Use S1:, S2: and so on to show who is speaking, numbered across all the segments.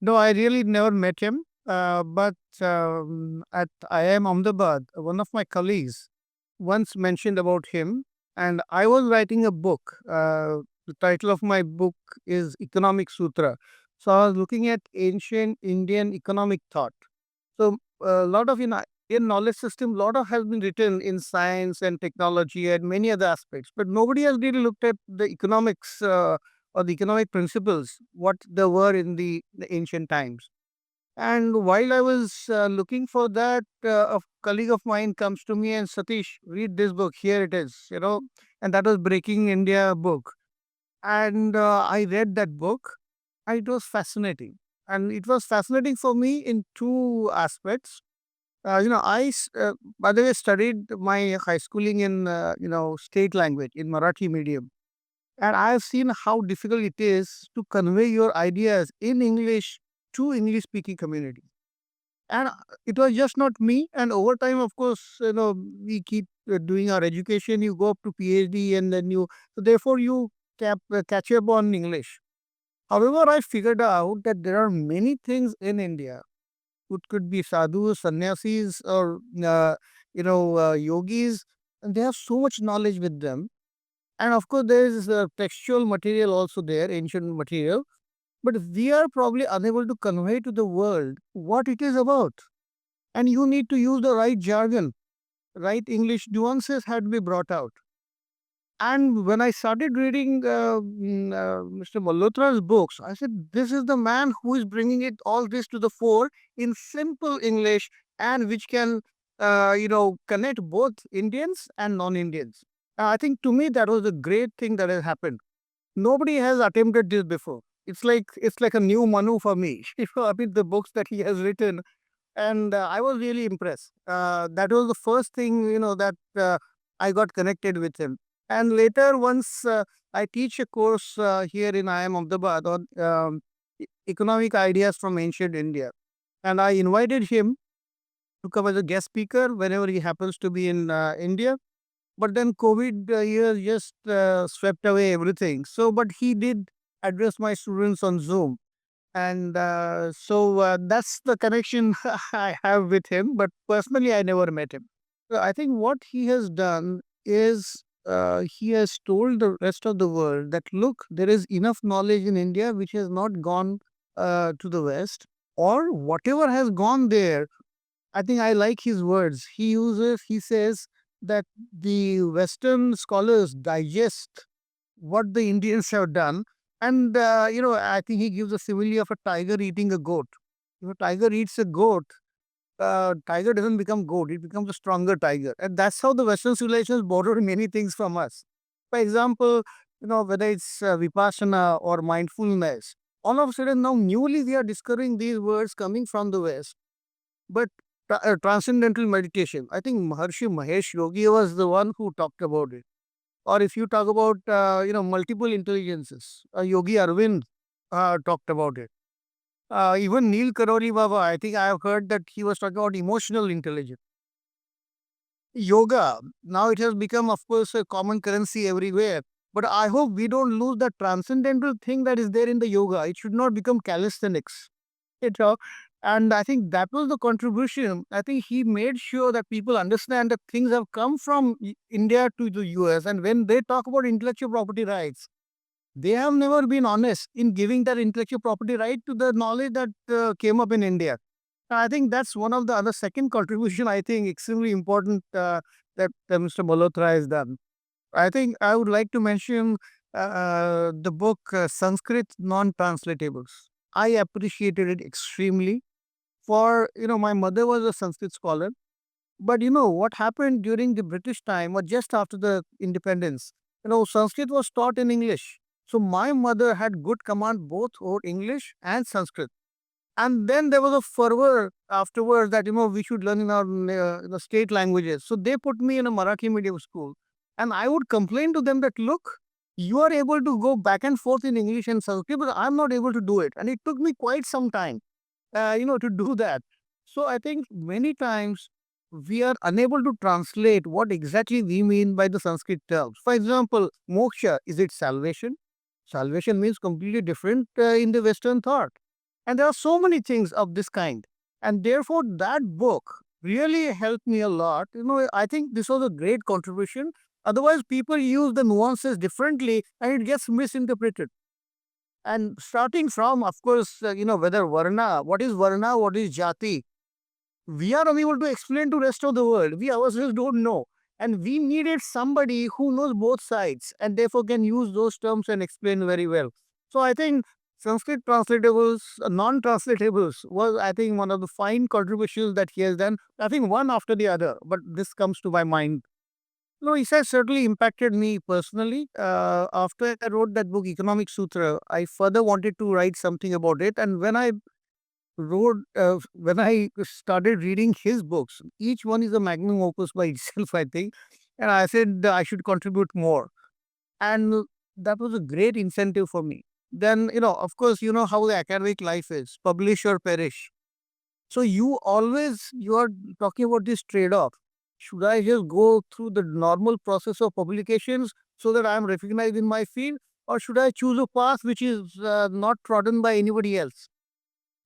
S1: No, I really never met him. But at IIM Ahmedabad, one of my colleagues once mentioned about him, and I was writing a book. The title of my book is Economic Sutra. So I was looking at ancient Indian economic thought. So a lot of in knowledge system, lot of has been written in science and technology and many other aspects, but nobody has really looked at the economics or the economic principles what there were in the ancient times. And while I was looking for that, a colleague of mine comes to me and Satish, read this book. Here it is, and that was Breaking India book. And I read that book. And it was fascinating, and it was fascinating for me in two aspects. By the way, studied my high schooling in state language in Marathi medium, and I have seen how difficult it is to convey your ideas in English to English speaking community. And it was just not me. And over time, of course, we keep doing our education. You go up to PhD, and then so therefore you catch up on English. However, I figured out that there are many things in India. It could be sadhus, sannyasis, or yogis, and they have so much knowledge with them. And of course, there is textual material also there, ancient material. But we are probably unable to convey to the world what it is about. And you need to use the right jargon, right English nuances had to be brought out. And when I started reading Mr. Malhotra's books, I said, this is the man who is bringing it all this to the fore in simple English, and which can, connect both Indians and non-Indians. I think to me that was a great thing that has happened. Nobody has attempted this before. It's like a new Manu for me. I mean, the books that he has written, and I was really impressed. That was the first thing that I got connected with him. And later, once I teach a course here in IIM Ahmedabad on economic ideas from ancient India, and I invited him to come as a guest speaker whenever he happens to be in India. But then COVID year just swept away everything. So, but he did address my students on Zoom, and that's the connection I have with him. But personally, I never met him. So I think what he has done is he has told the rest of the world that look, there is enough knowledge in India which has not gone to the West, or whatever has gone there. I think I like his words. He says that the Western scholars digest what the Indians have done. And, I think he gives a simile of a tiger eating a goat. If a tiger eats a goat, tiger doesn't become goat, it becomes a stronger tiger. And that's how the Western civilizations borrowed many things from us. For example, whether it's Vipassana or mindfulness, all of a sudden now newly we are discovering these words coming from the West. But transcendental meditation, I think Maharshi Mahesh Yogi was the one who talked about it. Or if you talk about, multiple intelligences, Yogi Arvind talked about it. Even Neil Karoli Baba, I think I have heard that he was talking about emotional intelligence. Yoga, now it has become, of course, a common currency everywhere. But I hope we don't lose the transcendental thing that is there in the yoga. It should not become calisthenics. You know? And I think that was the contribution. I think he made sure that people understand that things have come from India to the US. And when they talk about intellectual property rights, they have never been honest in giving that intellectual property right to the knowledge that came up in India. I think that's one of the other second contribution, I think, extremely important that Mr. Malhotra has done. I think I would like to mention the book Sanskrit Non-translatables. I appreciated it extremely. For, my mother was a Sanskrit scholar, but what happened during the British time or just after the independence, Sanskrit was taught in English. So my mother had good command both over English and Sanskrit. And then there was a fervor afterwards that we should learn in our state languages. So they put me in a Marathi medium school, and I would complain to them that look, you are able to go back and forth in English and Sanskrit, but I'm not able to do it. And it took me quite some time, to do that. So I think many times we are unable to translate what exactly we mean by the Sanskrit terms. For example, moksha, is it salvation? Salvation means completely different in the Western thought. And there are so many things of this kind. And therefore, that book really helped me a lot. I think this was a great contribution. Otherwise, people use the nuances differently and it gets misinterpreted. And starting from, of course, whether Varna, what is Jati, we are unable to explain to rest of the world. We ourselves don't know. And we needed somebody who knows both sides and therefore can use those terms and explain very well. So I think Sanskrit translatables, non-translatables was, I think, one of the fine contributions that he has done. I think one after the other, but this comes to my mind. No, it has certainly impacted me personally. After I wrote that book, Economic Sutra, I further wanted to write something about it. And when I started reading his books, each one is a magnum opus by itself, I think. And I said I should contribute more. And that was a great incentive for me. Then, of course, you know how the academic life is, publish or perish. So you are talking about this trade-off. Should I just go through the normal process of publications so that I am recognized in my field? Or should I choose a path which is not trodden by anybody else?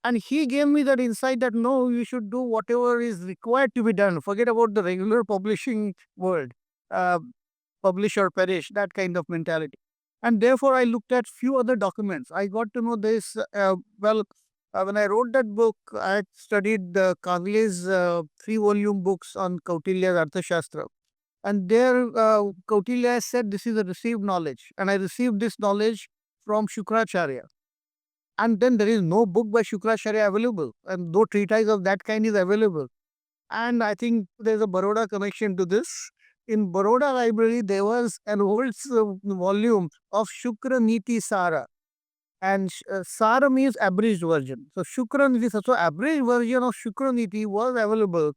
S1: And he gave me that insight that no, you should do whatever is required to be done. Forget about the regular publishing world, uh, publish or perish, that kind of mentality. And therefore, I looked at few other documents. I got to know this. When I wrote that book, I had studied Kagle's 3-volume books on Kautilya's Arthashastra. And there, Kautilya said this is a received knowledge. And I received this knowledge from Shukracharya. And then there is no book by Shukracharya available, and no treatise of that kind is available. And I think there's a Baroda connection to this. In Baroda library, there was an old volume of Shukra Niti Sara. And Sara means abridged version. So Shukra Niti, so abridged version of Shukra Niti was available.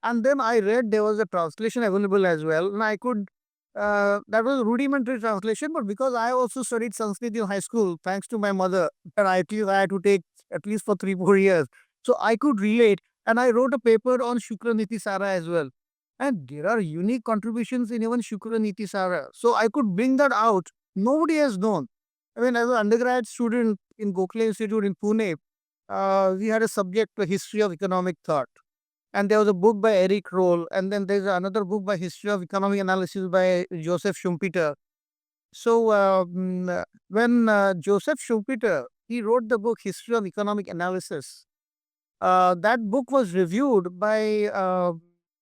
S1: And then I read there was a translation available as well. And I could, that was a rudimentary translation, but because I also studied Sanskrit in high school, thanks to my mother, and at least I had to take at least for 3, 4 years. So I could relate. And I wrote a paper on Shukra Niti Sara as well. And there are unique contributions in even Shukra Niti Sara. So I could bring that out. Nobody has known. I mean, as an undergrad student in Gokhale Institute in Pune, we had a subject, the history of economic thought. And there was a book by Eric Roll, and then there's another book by History of Economic Analysis by Joseph Schumpeter. So when Joseph Schumpeter, he wrote the book History of Economic Analysis, that book was reviewed by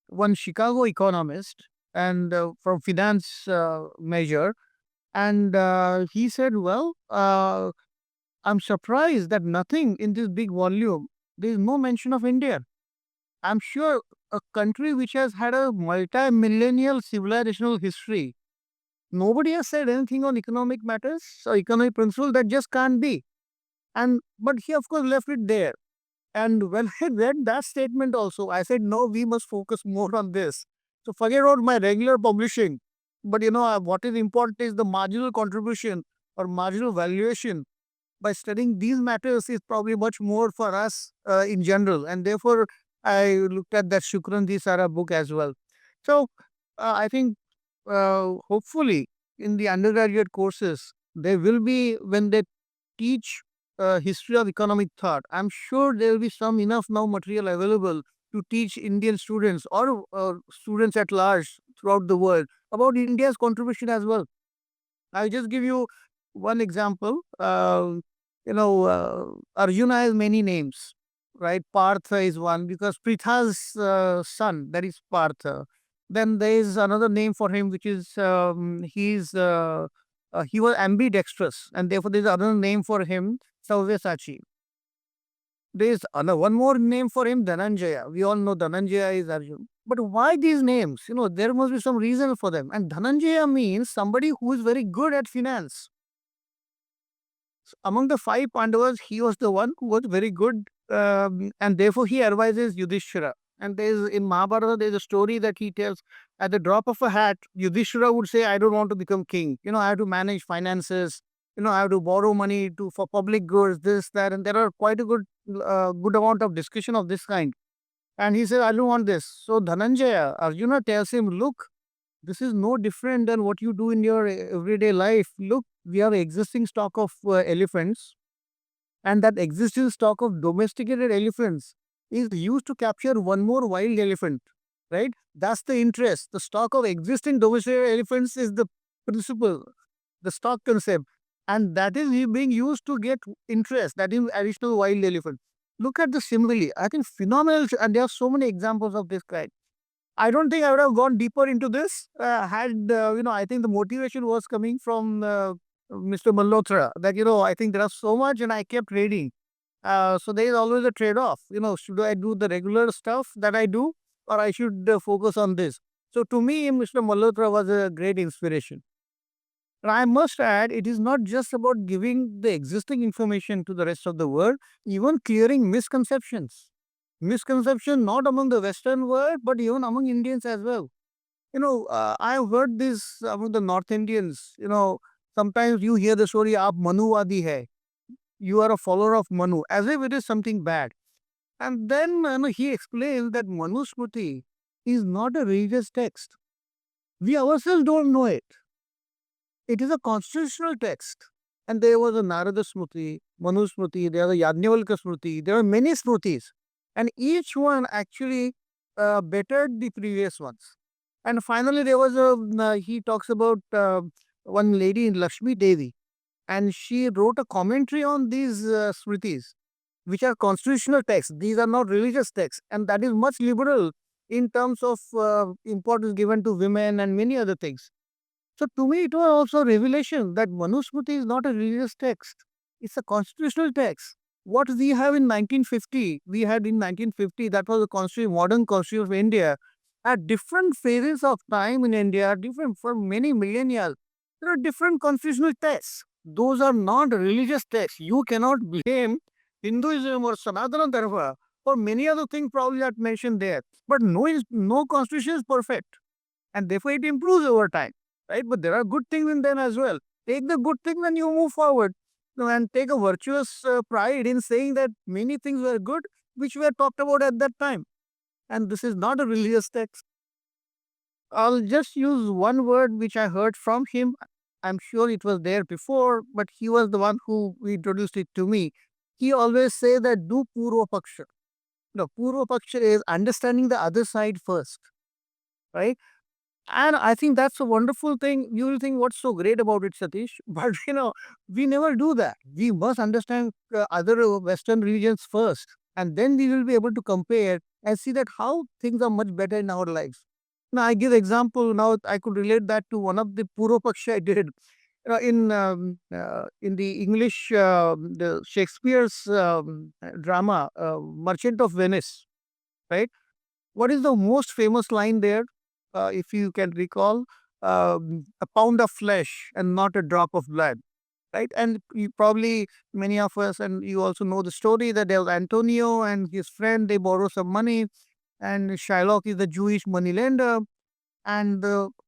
S1: one Chicago economist and from finance measure, and he said, well, I'm surprised that nothing in this big volume, there is no mention of India. I'm sure a country which has had a multi-millennial civilizational history, nobody has said anything on economic matters or economic principles. That just can't be. And but he of course left it there. And when I read that statement also, I said, no, we must focus more on this. So forget about my regular publishing. But what is important is the marginal contribution or marginal valuation by studying these matters is probably much more for us in general. And therefore, I looked at that Shukran Sara book as well. So I think hopefully in the undergraduate courses, there will be, when they teach history of economic thought, I'm sure there will be some enough now material available to teach Indian students or students at large throughout the world about India's contribution as well. I'll just give you one example. Arjuna has many names, right? Partha is one because Pritha's son, that is Partha. Then there is another name for him, which is he was ambidextrous, and therefore there is another name for him, Sauvyasachi. There is one more name for him, Dhananjaya. We all know Dhananjaya is Arjun. But why these names? There must be some reason for them. And Dhananjaya means somebody who is very good at finance. So among the 5 Pandavas, he was the one who was very good, and therefore he advises Yudhishthira. And there's in Mahabharata, there's a story that he tells at the drop of a hat, Yudhishthira would say, I don't want to become king. I have to manage finances. I have to borrow money for public goods, this, that, and there are quite a good amount of discussion of this kind. And he says, I don't want this. So Dhananjaya, Arjuna tells him, look, this is no different than what you do in your everyday life. Look, we have existing stock of elephants. And that existing stock of domesticated elephants is used to capture one more wild elephant, right? That's the interest. The stock of existing domesticated elephants is the principle, the stock concept. And that is being used to get interest, that is additional wild elephant. Look at the simile. I think phenomenal. And there are so many examples of this kind. I don't think I would have gone deeper into this I think the motivation was coming from Mr. Malhotra that, I think there are so much and I kept reading. So there is always a trade-off. Should I do the regular stuff that I do or I should focus on this? So to me, Mr. Malhotra was a great inspiration. And I must add, it is not just about giving the existing information to the rest of the world, even clearing misconceptions. Misconception not among the Western world, but even among Indians as well. I've heard this among the North Indians. Sometimes you hear the story, "Aap Manuwadi hai." You are a follower of Manu, as if it is something bad. And then he explained that Manu Smriti is not a religious text. We ourselves don't know it. It is a constitutional text. And there was a Narada Smriti, Manu Smriti, there was a Yajnavalkya Smriti, there are many Smritis. And each one actually bettered the previous ones. And finally, there was he talks about one lady in Lakshmi Devi, and she wrote a commentary on these Smritis, which are constitutional texts. These are not religious texts. And that is much liberal in terms of importance given to women and many other things. So to me, it was also a revelation that Manusmriti is not a religious text. It's a constitutional text. What we have in 1950, we had in 1950, that was the constitution, modern constitution of India. At different phases of time in India, different for many millennia, there are different constitutional texts. Those are not religious texts. You cannot blame Hinduism or Sanatana Dharma or many other things probably that mentioned there. But no constitution is perfect, and therefore it improves over time, right? But there are good things in them as well. Take the good things and you move forward. And take a virtuous pride in saying that many things were good, which were talked about at that time. And this is not a religious text. I'll just use one word which I heard from him. I'm sure it was there before, but he was the one who introduced it to me. He always say that do Purva Paksha. No, Purva Paksha is understanding the other side first, right? And I think that's a wonderful thing. You will think, what's so great about it, Satish? But we never do that. We must understand other Western regions first, and then we will be able to compare and see that how things are much better in our lives. Now, I give example. Now, I could relate that to one of the Purva Paksha I did. In the English, the Shakespeare's drama, Merchant of Venice, right? What is the most famous line there, if you can recall? A pound of flesh and not a drop of blood, right? And you probably, many of us, and you also know the story that there was Antonio and his friend, they borrow some money, and Shylock is the Jewish moneylender. And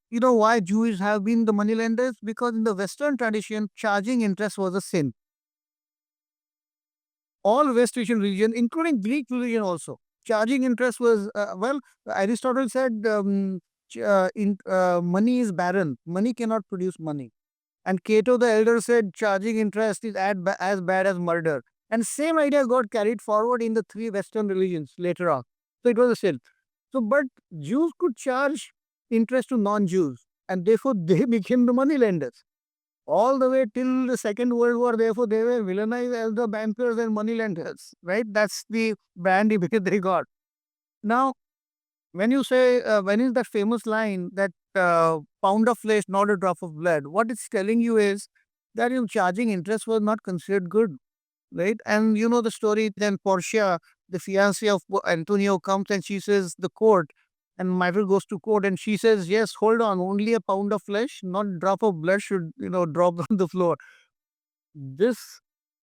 S1: you know why Jews have been the moneylenders? Because in the Western tradition, charging interest was a sin. All West Asian region, including Greek religion also, charging interest was, Aristotle said money is barren. Money cannot produce money. And Cato the elder said charging interest is as bad as murder. And same idea got carried forward in the three Western religions later on. So it was a sin. So, but Jews could charge interest to non-Jews, and therefore they became the money lenders all the way till the Second World War. Therefore, they were villainized as the bankers and money lenders, right? That's the brand they got. Now, when you say, when is that famous line that pound of flesh, not a drop of blood, what it's telling you is that charging interest was not considered good, right? And you know the story, then Portia, the fiancée of Antonio, comes and she says, the court, and Michael goes to court and she says, yes, hold on, only a pound of flesh, not drop of blood should, drop on the floor. This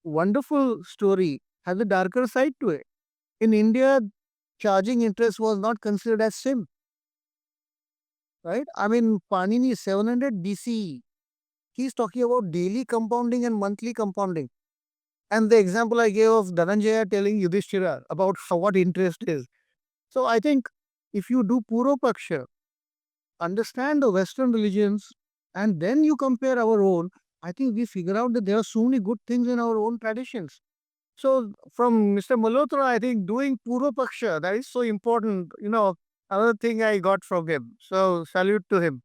S1: wonderful story has a darker side to it. In India, charging interest was not considered as sin, right? I mean, Panini 700 BCE, he's talking about daily compounding and monthly compounding. And the example I gave of Dhananjaya telling Yudhishthira about what interest is. So I think if you do Puro Paksha, understand the Western religions, and then you compare our own, I think we figure out that there are so many good things in our own traditions. So from Mr. Malhotra, I think doing Purva Paksha, that is so important. Another thing I got from him. So salute to him.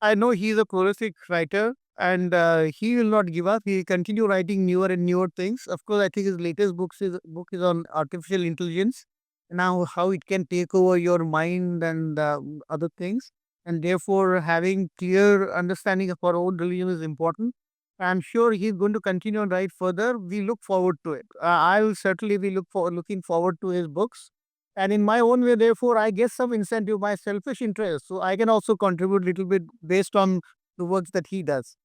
S1: I know he's a prolific writer and he will not give up. He will continue writing newer and newer things. Of course, I think his latest book is on artificial intelligence. Now, how it can take over your mind and other things. And therefore, having clear understanding of our own religion is important. I'm sure he's going to continue and write further. We look forward to it. I will certainly be looking forward to his books. And in my own way, therefore, I get some incentive, my selfish interest. So I can also contribute a little bit based on the works that he does.